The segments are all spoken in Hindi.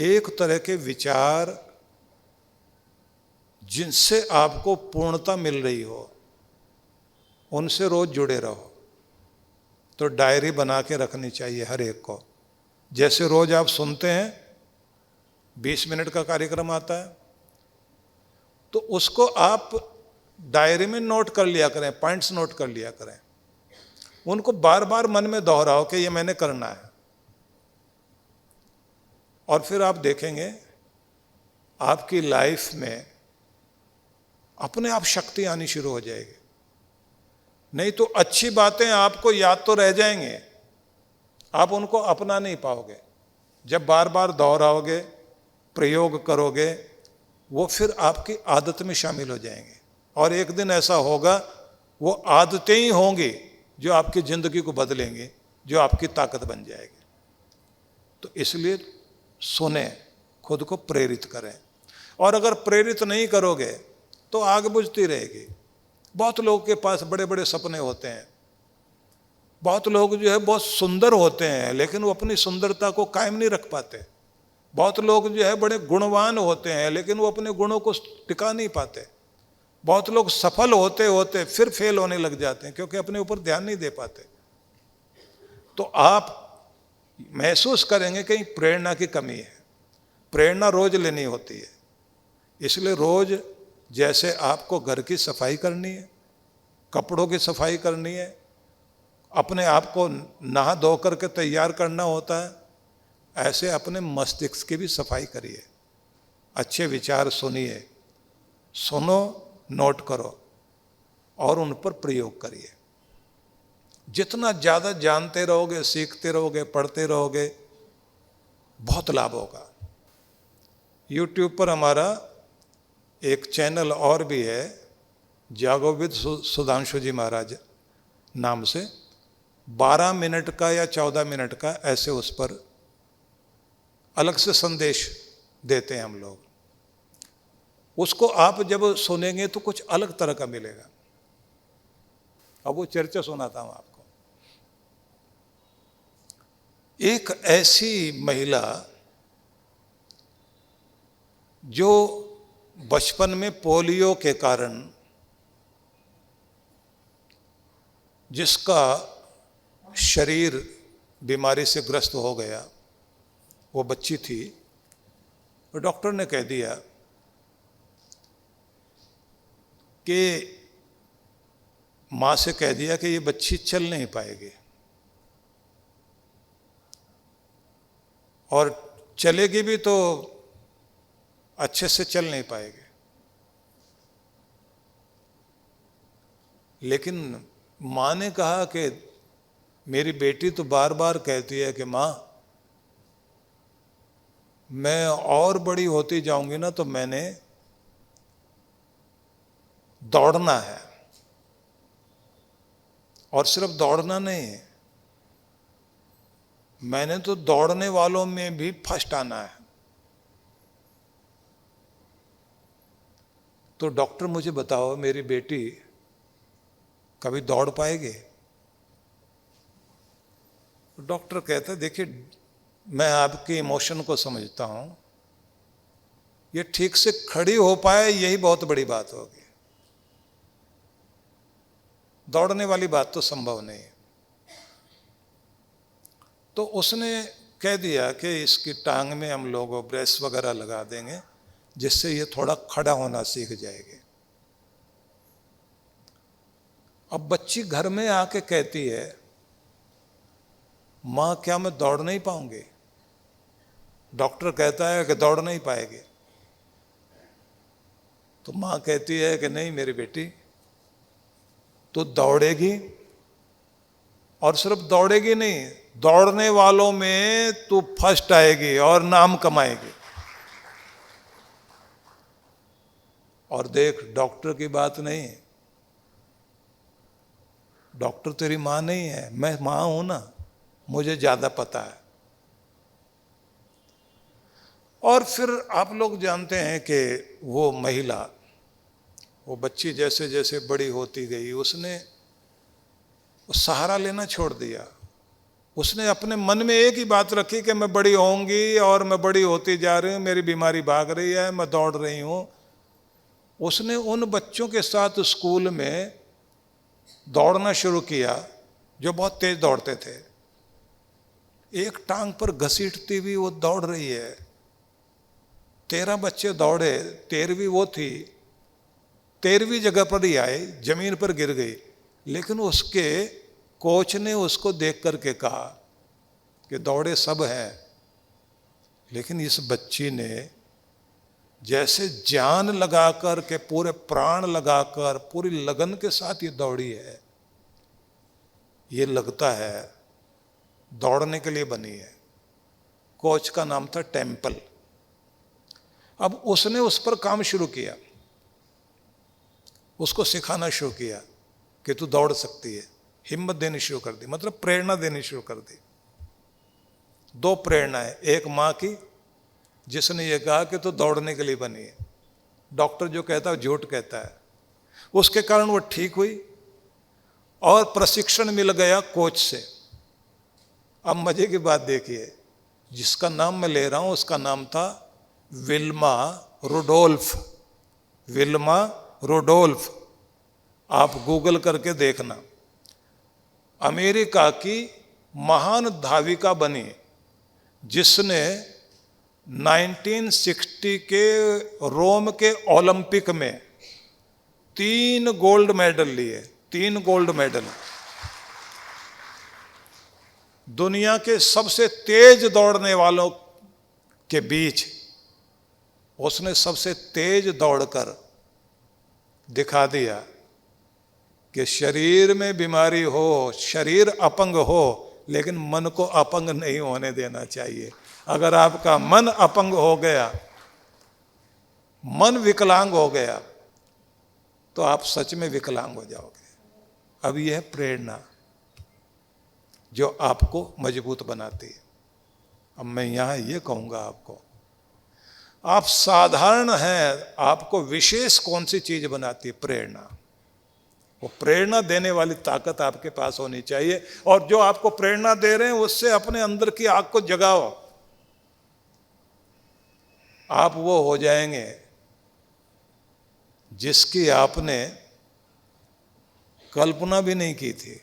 एक तरह के विचार जिनसे आपको पूर्णता मिल रही हो, उनसे रोज जुड़े रहो। तो डायरी बना के रखनी चाहिए हर एक को। जैसे रोज आप सुनते हैं 20 मिनट का कार्यक्रम आता है, तो उसको आप डायरी में नोट कर लिया करें, पॉइंट्स नोट कर लिया करें। उनको बार बार मन में दोहराओ कि ये मैंने करना है। और फिर आप देखेंगे आपकी लाइफ में अपने आप शक्ति आनी शुरू हो जाएगी। नहीं तो अच्छी बातें आपको याद तो रह जाएंगे, आप उनको अपना नहीं पाओगे। जब बार बार दोहराओगे, प्रयोग करोगे, वो फिर आपकी आदत में शामिल हो जाएंगे। और एक दिन ऐसा होगा, वो आदतें ही होंगी जो आपकी जिंदगी को बदलेंगी, जो आपकी ताकत बन जाएगी। तो इसलिए सुने, खुद को प्रेरित करें। और अगर प्रेरित नहीं करोगे तो आग बुझती रहेगी। बहुत लोगों के पास बड़े बड़े सपने होते हैं, बहुत लोग जो है बहुत सुंदर होते हैं, लेकिन वो अपनी सुंदरता को कायम नहीं रख पाते। बहुत लोग जो है बड़े गुणवान होते हैं, लेकिन वो अपने गुणों को टिका नहीं पाते। बहुत लोग सफल होते होते फिर फेल होने लग जाते हैं, क्योंकि अपने ऊपर ध्यान नहीं दे पाते। तो आप महसूस करेंगे कहीं प्रेरणा की कमी है। प्रेरणा रोज लेनी होती है। इसलिए रोज जैसे आपको घर की सफाई करनी है, कपड़ों की सफाई करनी है, अपने आप को नहा धो करके तैयार करना होता है, ऐसे अपने मस्तिष्क की भी सफाई करिए। अच्छे विचार सुनिए, सुनो, नोट करो और उन पर प्रयोग करिए। जितना ज़्यादा जानते रहोगे, सीखते रहोगे, पढ़ते रहोगे, बहुत लाभ होगा। YouTube पर हमारा एक चैनल और भी है, जागो विद सुधांशु जी महाराज नाम से। 12 मिनट का या 14 मिनट का ऐसे उस पर अलग से संदेश देते हैं हम लोग। उसको आप जब सुनेंगे तो कुछ अलग तरह का मिलेगा। अब वो चर्चा सुनाता हूं आपको। एक ऐसी महिला जो बचपन में पोलियो के कारण, जिसका शरीर बीमारी से ग्रस्त हो गया, वो बच्ची थी। और डॉक्टर ने कह दिया कि माँ से कह दिया कि ये बच्ची चल नहीं पाएगी, और चलेगी भी तो अच्छे से चल नहीं पाएगी। लेकिन माँ ने कहा कि मेरी बेटी तो बार बार कहती है कि माँ, मैं और बड़ी होती जाऊंगी ना तो मैंने दौड़ना है। और सिर्फ दौड़ना नहीं है, मैंने तो दौड़ने वालों में भी फर्स्ट आना है। तो डॉक्टर मुझे बताओ, मेरी बेटी कभी दौड़ पाएगी? डॉक्टर कहता है, देखिए मैं आपके इमोशन को समझता हूं, ये ठीक से खड़ी हो पाए यही बहुत बड़ी बात होगी। दौड़ने वाली बात तो संभव नहीं है। तो उसने कह दिया कि इसकी टांग में हम लोग ब्रेस वगैरह लगा देंगे, जिससे ये थोड़ा खड़ा होना सीख जाएगी। अब बच्ची घर में आके कहती है, माँ क्या मैं दौड़ नहीं पाऊंगी? डॉक्टर कहता है कि दौड़ नहीं पाएगी। तो माँ कहती है कि नहीं मेरी बेटी, तो दौड़ेगी, और सिर्फ दौड़ेगी नहीं, दौड़ने वालों में तू फर्स्ट आएगी और नाम कमाएगी। और देख, डॉक्टर की बात नहीं, डॉक्टर तेरी माँ नहीं है, मैं माँ हूं ना, मुझे ज्यादा पता है। और फिर आप लोग जानते हैं कि वो महिला, वो बच्ची जैसे जैसे बड़ी होती गई, उसने सहारा लेना छोड़ दिया। उसने अपने मन में एक ही बात रखी कि मैं बड़ी होंगी और मैं बड़ी होती जा रही हूँ, मेरी बीमारी भाग रही है, मैं दौड़ रही हूँ। उसने उन बच्चों के साथ स्कूल में दौड़ना शुरू किया जो बहुत तेज दौड़ते थे। एक टांग पर घसीटती हुई वो दौड़ रही है। 13 बच्चे दौड़े, 13वीं वो थी, 13वीं जगह पर ही आए, जमीन पर गिर गई। लेकिन उसके कोच ने उसको देख करके कहा कि दौड़े सब हैं, लेकिन इस बच्ची ने जैसे जान लगाकर के, पूरे प्राण लगाकर, पूरी लगन के साथ ये दौड़ी है, ये लगता है दौड़ने के लिए बनी है। कोच का नाम था टेम्पल। अब उसने उस पर काम शुरू किया, उसको सिखाना शुरू किया कि तू दौड़ सकती है, हिम्मत देनी शुरू कर दी, मतलब प्रेरणा देनी शुरू कर दी। 2 प्रेरणाएं, एक मां की जिसने ये कहा कि तू दौड़ने के लिए बनी है, डॉक्टर जो कहता है झूठ कहता है, उसके कारण वो ठीक हुई, और प्रशिक्षण मिल गया कोच से। अब मजे की बात देखिए, जिसका नाम मैं ले रहा हूं उसका नाम था विल्मा रुडोल्फ। विल्मा रुडोल्फ, आप गूगल करके देखना। अमेरिका की महान धाविका बनी, जिसने 1960 के रोम के ओलंपिक में 3 गोल्ड मेडल लिए, 3 गोल्ड मेडल। दुनिया के सबसे तेज दौड़ने वालों के बीच उसने सबसे तेज दौड़कर दिखा दिया कि शरीर में बीमारी हो, शरीर अपंग हो, लेकिन मन को अपंग नहीं होने देना चाहिए। अगर आपका मन अपंग हो गया, मन विकलांग हो गया, तो आप सच में विकलांग हो जाओगे। अब यह प्रेरणा जो आपको मजबूत बनाती है। अब मैं यहां यह कहूंगा आपको, आप साधारण हैं, आपको विशेष कौन सी चीज बनाती है? प्रेरणा। वो प्रेरणा देने वाली ताकत आपके पास होनी चाहिए, और जो आपको प्रेरणा दे रहे हैं उससे अपने अंदर की आग को जगाओ। आप वो हो जाएंगे जिसकी आपने कल्पना भी नहीं की थी,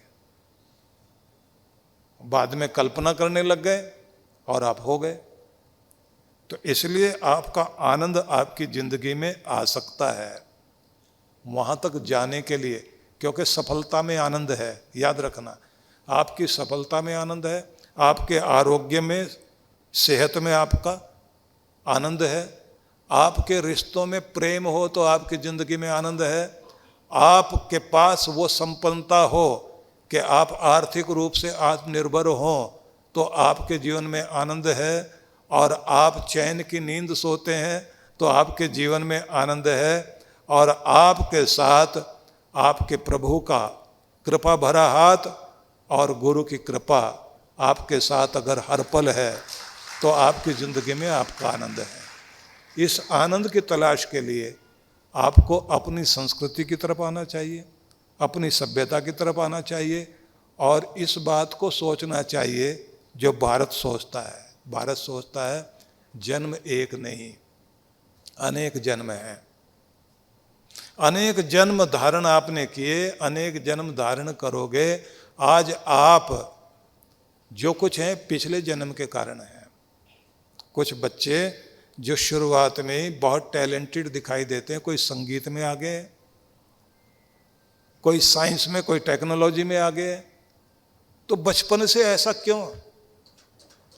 बाद में कल्पना करने लग गए और आप हो गए। तो इसलिए आपका आनंद आपकी जिंदगी में आ सकता है वहां तक जाने के लिए, क्योंकि सफलता में आनंद है। याद रखना, आपकी सफलता में आनंद है, आपके आरोग्य में, सेहत में आपका आनंद है, आपके रिश्तों में प्रेम हो तो आपकी जिंदगी में आनंद है, आपके पास वो संपन्नता हो कि आप आर्थिक रूप से आत्मनिर्भर हो तो आपके जीवन में आनंद है, और आप चैन की नींद सोते हैं तो आपके जीवन में आनंद है, और आपके साथ आपके प्रभु का कृपा भरा हाथ और गुरु की कृपा आपके साथ अगर हर पल है तो आपकी ज़िंदगी में आपका आनंद है। इस आनंद की तलाश के लिए आपको अपनी संस्कृति की तरफ आना चाहिए, अपनी सभ्यता की तरफ आना चाहिए, और इस बात को सोचना चाहिए जो भारत सोचता है। भारत सोचता है जन्म एक नहीं, अनेक जन्म हैं। अनेक जन्म धारण आपने किए, अनेक जन्म धारण करोगे। आज आप जो कुछ हैं पिछले जन्म के कारण हैं। कुछ बच्चे जो शुरुआत में ही बहुत टैलेंटेड दिखाई देते हैं, कोई संगीत में आगे, कोई साइंस में, कोई टेक्नोलॉजी में आगे, तो बचपन से ऐसा क्यों?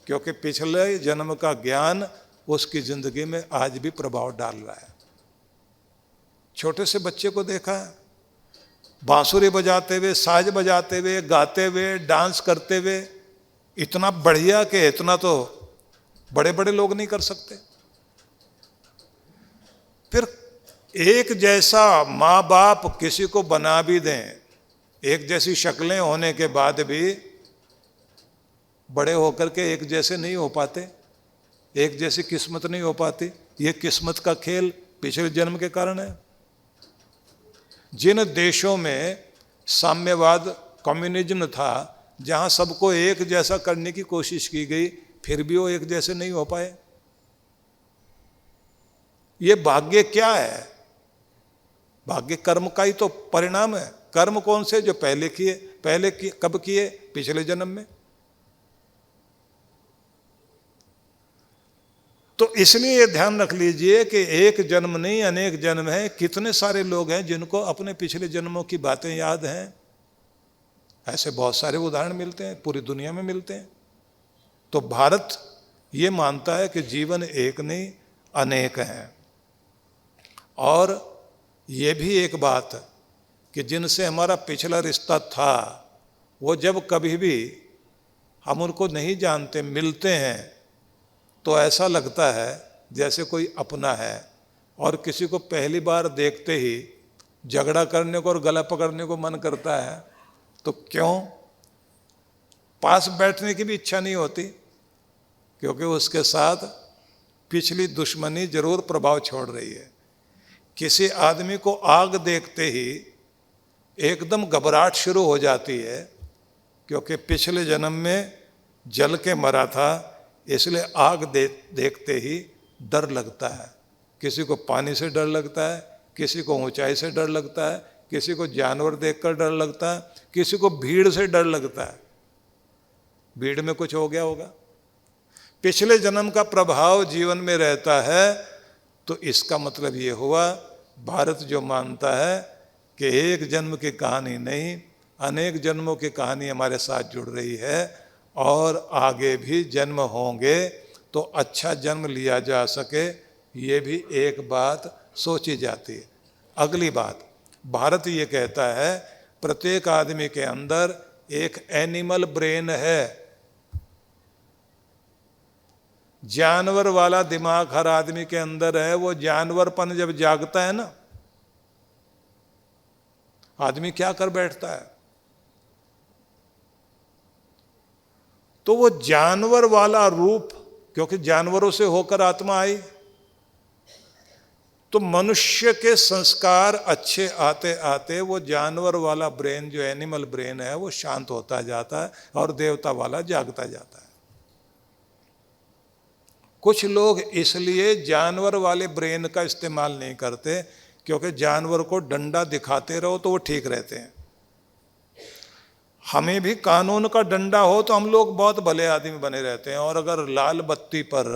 क्योंकि पिछले जन्म का ज्ञान उसकी जिंदगी में आज भी प्रभाव डाल रहा है। छोटे से बच्चे को देखा है, बांसुरी बजाते हुए, साज बजाते हुए, गाते हुए, डांस करते हुए, इतना बढ़िया कि इतना तो बड़े बड़े लोग नहीं कर सकते। फिर एक जैसा माँ बाप किसी को बना भी दें, एक जैसी शक्लें होने के बाद भी बड़े होकर के एक जैसे नहीं हो पाते, एक जैसी किस्मत नहीं हो पाती। ये किस्मत का खेल पिछले जन्म के कारण है। जिन देशों में साम्यवाद, कम्युनिज्म था, जहां सबको एक जैसा करने की कोशिश की गई, फिर भी वो एक जैसे नहीं हो पाए। ये भाग्य क्या है? भाग्य कर्म का ही तो परिणाम है। कर्म कौन से? जो पहले किए। पहले किए कब किए? पिछले जन्म में। तो इसलिए ये ध्यान रख लीजिए कि एक जन्म नहीं, अनेक जन्म है। कितने सारे लोग हैं जिनको अपने पिछले जन्मों की बातें याद हैं। ऐसे बहुत सारे उदाहरण मिलते हैं, पूरी दुनिया में मिलते हैं। तो भारत ये मानता है कि जीवन एक नहीं, अनेक हैं। और ये भी एक बात कि जिनसे हमारा पिछला रिश्ता था, वो जब कभी भी हम उनको नहीं जानते, मिलते हैं, तो ऐसा लगता है जैसे कोई अपना है। और किसी को पहली बार देखते ही झगड़ा करने को और गला पकड़ने को मन करता है। तो क्यों? पास बैठने की भी इच्छा नहीं होती, क्योंकि उसके साथ पिछली दुश्मनी जरूर प्रभाव छोड़ रही है। किसी आदमी को आग देखते ही एकदम घबराहट शुरू हो जाती है, क्योंकि पिछले जन्म में जल के मरा था, इसलिए आग देखते ही डर लगता है। किसी को पानी से डर लगता है, किसी को ऊंचाई से डर लगता है, किसी को जानवर देखकर डर लगता है, किसी को भीड़ से डर लगता है। भीड़ में कुछ हो गया होगा। पिछले जन्म का प्रभाव जीवन में रहता है। तो इसका मतलब ये हुआ, भारत जो मानता है कि एक जन्म की कहानी नहीं, अनेक जन्मों की कहानी हमारे साथ जुड़ रही है, और आगे भी जन्म होंगे तो अच्छा जन्म लिया जा सके, ये भी एक बात सोची जाती है। अगली बात, भारत ये कहता है प्रत्येक आदमी के अंदर एक एनिमल ब्रेन है। जानवर वाला दिमाग हर आदमी के अंदर है। वो जानवरपन जब जागता है ना, आदमी क्या कर बैठता है, तो वो जानवर वाला रूप, क्योंकि जानवरों से होकर आत्मा आई, तो मनुष्य के संस्कार अच्छे आते आते वो जानवर वाला ब्रेन, जो एनिमल ब्रेन है, वो शांत होता जाता है और देवता वाला जागता जाता है। कुछ लोग इसलिए जानवर वाले ब्रेन का इस्तेमाल नहीं करते, क्योंकि जानवर को डंडा दिखाते रहो तो वो ठीक रहते हैं। हमें भी कानून का डंडा हो तो हम लोग बहुत भले आदमी बने रहते हैं। और अगर लाल बत्ती पर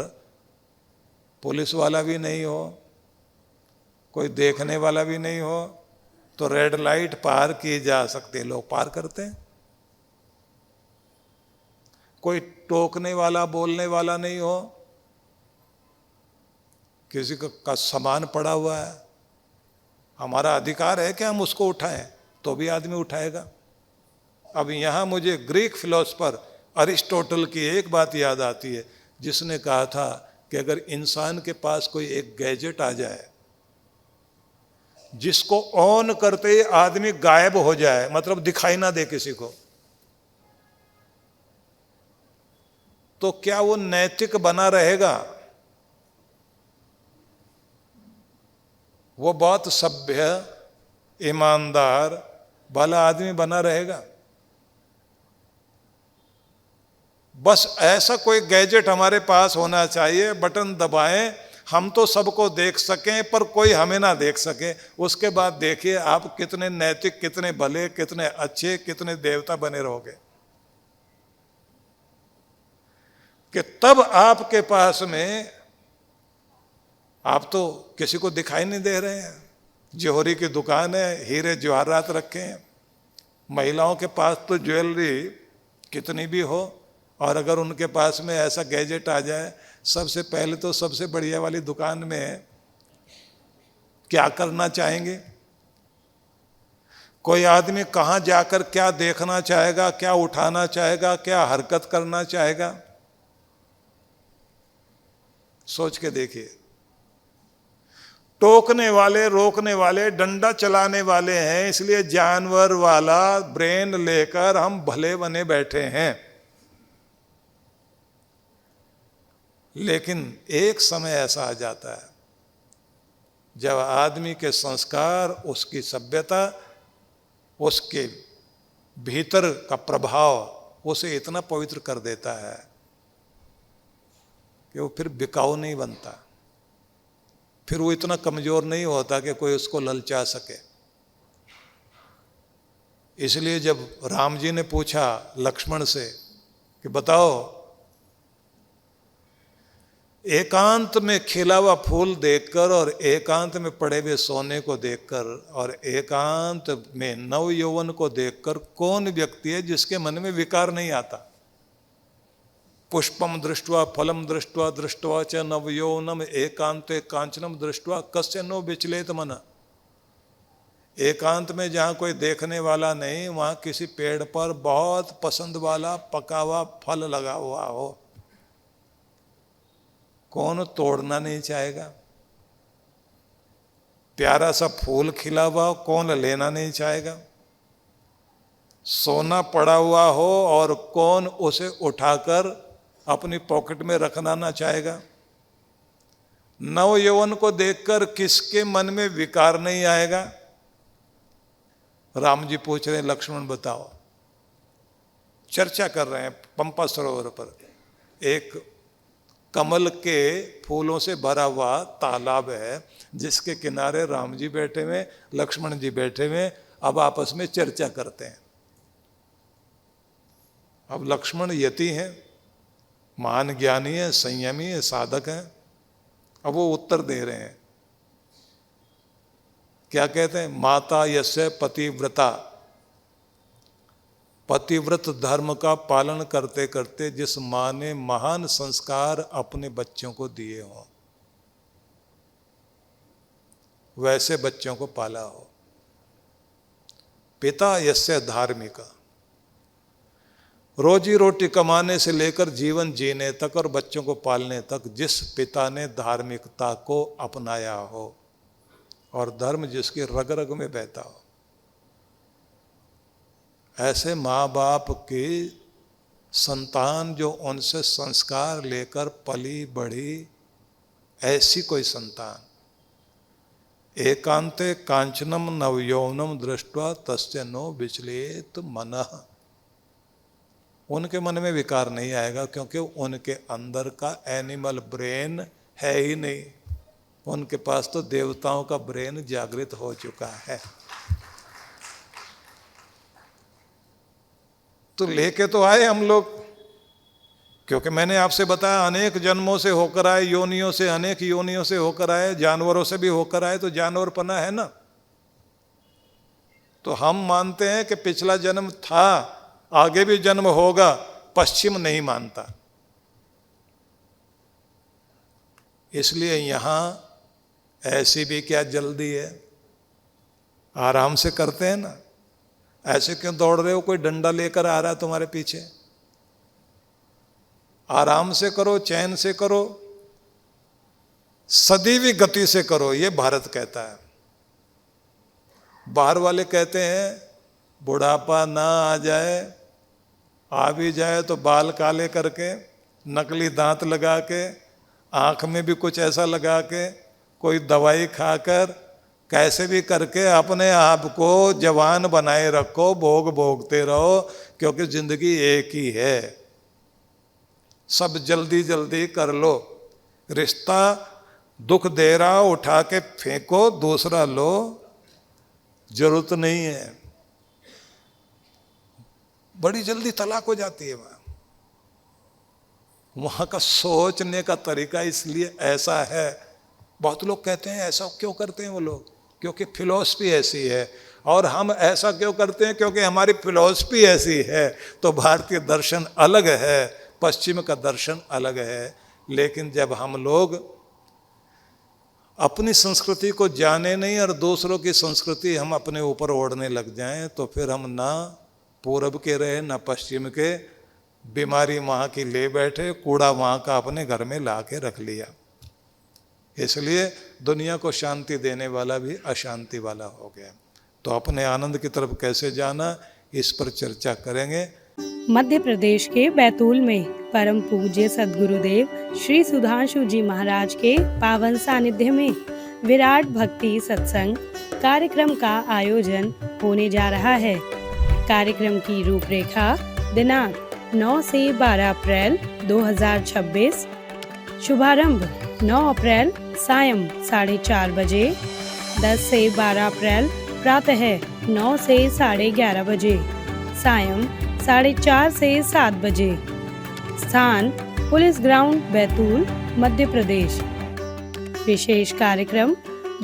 पुलिस वाला भी नहीं हो, कोई देखने वाला भी नहीं हो, तो रेड लाइट पार की जा सकती है, लोग पार करते हैं। कोई टोकने वाला, बोलने वाला नहीं हो, किसी का सामान पड़ा हुआ है, हमारा अधिकार है कि हम उसको उठाएं, तो भी आदमी उठाएगा। अब यहाँ मुझे ग्रीक फिलोसफर अरिस्टोटल की एक बात याद आती है, जिसने कहा था कि अगर इंसान के पास कोई एक गैजेट आ जाए जिसको ऑन करते ही आदमी गायब हो जाए, मतलब दिखाई ना दे किसी को, तो क्या वो नैतिक बना रहेगा? वो बहुत सभ्य, ईमानदार, भला आदमी बना रहेगा? बस ऐसा कोई गैजेट हमारे पास होना चाहिए, बटन दबाएं, हम तो सबको देख सकें पर कोई हमें ना देख सके। उसके बाद देखिए आप कितने नैतिक, कितने भले, कितने अच्छे, कितने देवता बने रहोगे। कि तब आपके पास में, आप तो किसी को दिखाई नहीं दे रहे हैं, जौहरी की दुकान है, हीरे जवाहरात रखे हैं, महिलाओं के पास तो ज्वेलरी कितनी भी हो, और अगर उनके पास में ऐसा गैजेट आ जाए, सबसे पहले तो सबसे बढ़िया वाली दुकान में क्या करना चाहेंगे? कोई आदमी कहाँ जाकर क्या देखना चाहेगा, क्या उठाना चाहेगा, क्या हरकत करना चाहेगा? सोच के देखिए। टोकने वाले, रोकने वाले, डंडा चलाने वाले हैं, इसलिए जानवर वाला ब्रेन लेकर हम भले बने बैठे हैं। लेकिन एक समय ऐसा आ जाता है जब आदमी के संस्कार, उसकी सभ्यता, उसके भीतर का प्रभाव उसे इतना पवित्र कर देता है कि वो फिर बिकाऊ नहीं बनता, फिर वो इतना कमजोर नहीं होता कि कोई उसको ललचा सके। इसलिए जब राम जी ने पूछा लक्ष्मण से कि बताओ, एकांत में खिला हुआ फूल देखकर और एकांत में पड़े हुए सोने को देखकर और एकांत में नव यौवन को देखकर कौन व्यक्ति है जिसके मन में विकार नहीं आता? पुष्पम दृष्ट्वा फलम दृष्ट्वा दृष्ट्वा च नव यौवनम एकांते कांचनम दृष्ट्वा कस्य नो विचलित मन। एकांत में जहाँ कोई देखने वाला नहीं, वहाँ किसी पेड़ पर बहुत पसंद वाला पका हुआ फल लगा हुआ हो, कौन तोड़ना नहीं चाहेगा? प्यारा सा फूल खिला हुआ कौन लेना नहीं चाहेगा? सोना पड़ा हुआ हो और कौन उसे उठाकर अपनी पॉकेट में रखना ना चाहेगा? नव यौवन को देखकर किसके मन में विकार नहीं आएगा? राम जी पूछ रहे हैं, लक्ष्मण बताओ। चर्चा कर रहे हैं पंपा सरोवर पर। एक कमल के फूलों से भरा हुआ तालाब है जिसके किनारे राम जी बैठे हुए, लक्ष्मण जी बैठे हुए, अब आपस में चर्चा करते हैं। अब लक्ष्मण यति हैं, महान ज्ञानी है, संयमी है, साधक है। अब वो उत्तर दे रहे हैं, क्या कहते हैं? माता यस्य पतिव्रता, पतिव्रत धर्म का पालन करते करते जिस माँ ने महान संस्कार अपने बच्चों को दिए हों, वैसे बच्चों को पाला हो। पिता यस्य धार्मिका, रोजी रोटी कमाने से लेकर जीवन जीने तक और बच्चों को पालने तक जिस पिता ने धार्मिकता को अपनाया हो और धर्म जिसके रग रग में बहता हो, ऐसे माँ बाप की संतान जो उनसे संस्कार लेकर पली बढ़ी, ऐसी कोई संतान एकांते कांचनम नवयौवनम दृष्ट्वा तस्य नो विचलित मनः, उनके मन में विकार नहीं आएगा, क्योंकि उनके अंदर का एनिमल ब्रेन है ही नहीं। उनके पास तो देवताओं का ब्रेन जागृत हो चुका है। तो लेके तो आए हम लोग, क्योंकि मैंने आपसे बताया अनेक जन्मों से होकर आए, योनियों से, अनेक योनियों से होकर आए, जानवरों से भी होकर आए, तो जानवरपना है ना। तो हम मानते हैं कि पिछला जन्म था, आगे भी जन्म होगा, पश्चिम नहीं मानता। इसलिए यहां ऐसी भी क्या जल्दी है, आराम से करते हैं ना। ऐसे क्यों दौड़ रहे हो? कोई डंडा लेकर आ रहा है तुम्हारे पीछे। आराम से करो, चैन से करो, सदैवी गति से करो, ये भारत कहता है। बाहर वाले कहते हैं बुढ़ापा ना आ जाए, आ भी जाए तो बाल काले करके, नकली दांत लगा के, आंख में भी कुछ ऐसा लगा के, कोई दवाई खाकर, कैसे भी करके अपने आप को जवान बनाए रखो, भोग भोगते रहो, क्योंकि जिंदगी एक ही है। सब जल्दी जल्दी कर लो। रिश्ता दुख दे रहा, उठा के फेंको, दूसरा लो, जरूरत नहीं है। बड़ी जल्दी तलाक हो जाती है वहां का सोचने का तरीका इसलिए ऐसा है। बहुत लोग कहते हैं ऐसा क्यों करते हैं वो लोग, क्योंकि फिलॉसफी ऐसी है। और हम ऐसा क्यों करते हैं, क्योंकि हमारी फिलॉसफी ऐसी है। तो भारतीय दर्शन अलग है, पश्चिम का दर्शन अलग है। लेकिन जब हम लोग अपनी संस्कृति को जाने नहीं और दूसरों की संस्कृति हम अपने ऊपर ओढ़ने लग जाएं, तो फिर हम ना पूरब के रहे ना पश्चिम के, बीमारी वहाँ की ले बैठे, कूड़ा वहाँ का अपने घर में ला के रख लिया। इसलिए दुनिया को शांति देने वाला भी अशांति वाला हो गया। तो अपने आनंद की तरफ कैसे जाना, इस पर चर्चा करेंगे। मध्य प्रदेश के बैतूल में परम पूज्य सद्गुरुदेव श्री सुधांशु जी महाराज के पावन सानिध्य में विराट भक्ति सत्संग कार्यक्रम का आयोजन होने जा रहा है। कार्यक्रम की रूपरेखा, दिनांक 9 से 12 अप्रैल 2026। शुभारंभ 9 अप्रैल सायं 4:30 बजे। 10 से 12 अप्रैल प्रातः 9 से 11:30 बजे, सायं 4:30 से 7 बजे। स्थान पुलिस ग्राउंड बैतूल, मध्य प्रदेश। विशेष कार्यक्रम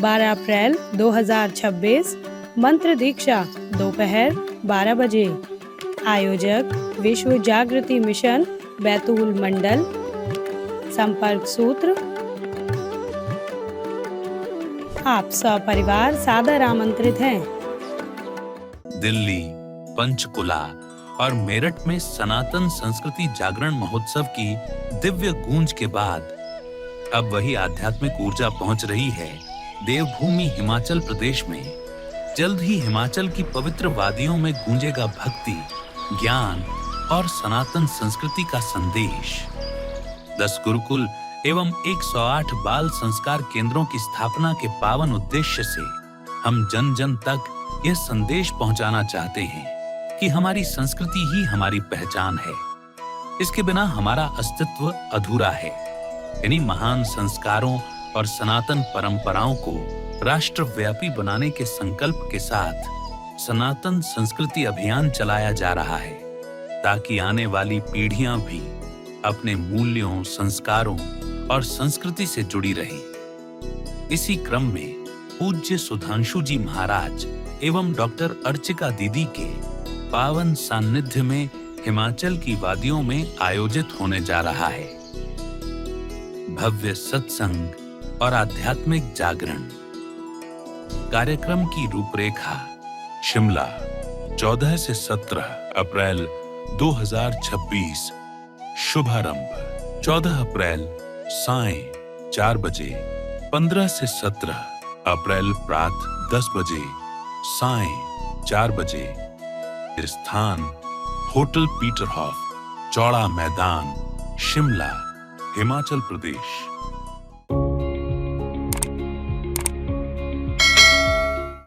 12 अप्रैल 2026 मंत्र दीक्षा दोपहर 12 बजे। आयोजक विश्व जागृति मिशन बैतूल मंडल। संपर्क सूत्र आप सपरिवार सादर आमंत्रित हैं। दिल्ली, पंचकुला और मेरठ में सनातन संस्कृति जागरण महोत्सव की दिव्य गूंज के बाद अब वही आध्यात्मिक ऊर्जा पहुंच रही है देवभूमि हिमाचल प्रदेश में। जल्द ही हिमाचल की पवित्र वादियों में गूंजेगा भक्ति, ज्ञान और सनातन संस्कृति का संदेश। 10 गुरुकुल एवं 108 बाल संस्कार केंद्रों की स्थापना के पावन उद्देश्य से हम जन जन तक यह संदेश पहुंचाना चाहते हैं कि हमारी संस्कृति ही हमारी पहचान है। इसके बिना हमारा अस्तित्व अधूरा है। इन्हीं महान संस्कारों और सनातन परंपराओं को राष्ट्रव्यापी बनाने के संकल्प के साथ सनातन संस्कृति अभियान चलाया जा रहा है, ताकि आने वाली पीढ़ियां भी अपने मूल्यों, संस्कारों और संस्कृति से जुड़ी रहे। इसी क्रम में पूज्य सुधांशु जी महाराज एवं डॉक्टर अर्चिका दीदी के पावन सान्निध्य में हिमाचल की वादियों में आयोजित होने जा रहा है भव्य सत्संग और आध्यात्मिक जागरण। कार्यक्रम की रूपरेखा शिमला 14 से 17 अप्रैल 2026। शुभारंभ 14 अप्रैल सायं 4 बजे। 15 से 17 अप्रैल प्रात 10 बजे, सायं 4 बजे। स्थान होटल पीटरहॉफ, चौड़ा मैदान, शिमला, हिमाचल प्रदेश।